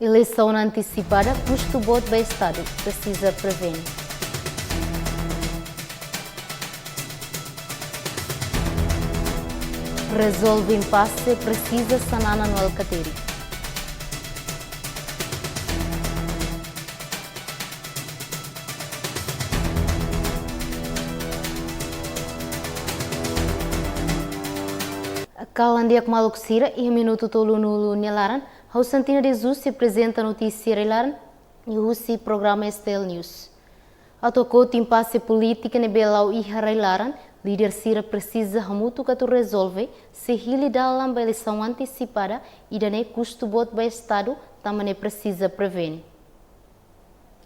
Eleição antecipada, custo voto do Estado, precisa prevenir. Resolve impasse, precisa sanar no Alcateiro. Kalandia Kmaluksira e minuto tolu no Nialaran, Hau Santina de Jesus se apresenta notícia Ilaran e o programa Estel News. Atocou impasse política ne Belau e Harailaran, líder Sira precisa hamutu que tu resolve se hili dalam eleição antecipada e dane custo voto do Estado também precisa prevenir.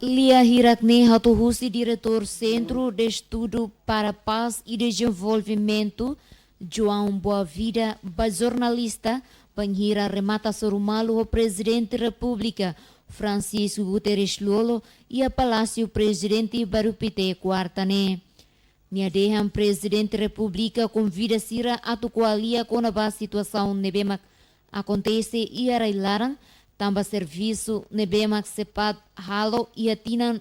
Lia Hirakne Hatuhusi, diretor Centro de Estudo para Paz e Desenvolvimento, João Boa Vida, jornalista, Banhira remata Sorumalo, o presidente da República, Francisco Guterres Lolo, e a Palácio Presidente Barupite Quartane. Niadeham presidente da República convida Sira a tucoalia com a situação nebemak acontece e arailaran, tamba serviço nebemak sepat halo e atinan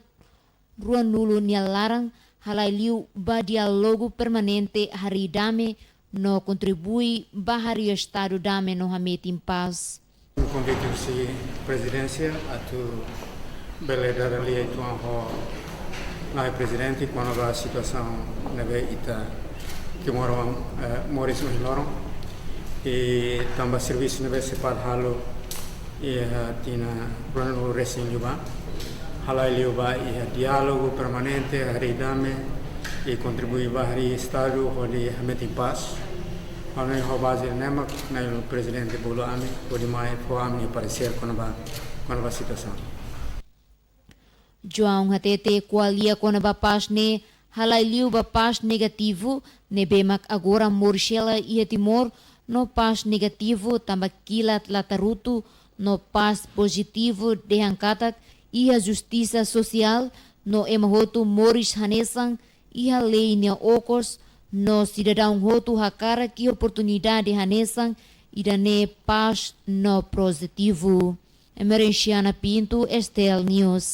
ruanulo nialaran, halailiu ba diálogo permanente haridame no contribui bahari Estado dame no hamete em paz. Convite a presidência a tu beleza da lei tu anho na presidente quando a situação neve ita que moram moris os loron e também serviço neve sepat halo e tina plano racing juga halai liuba e diálogo permanente haridame e contribui bahari Estado onde hamete em paz. Ano ho base nemak na o presidente bolo ami o demais foi ami aparecer quando a situação. João hatete qualia quando a paz ne halailiu ba paz negativo ne bemak agora Morchela e Timor no paz negativo também kilat latarutu no paz positivo de hankatak e a justiça social no emahotu Moris Hanesan e a lei ne okos no cidadão hotu hakara que oportunidade hanesan e dane paz no positivo. Emerenciana Pinto, Estel News.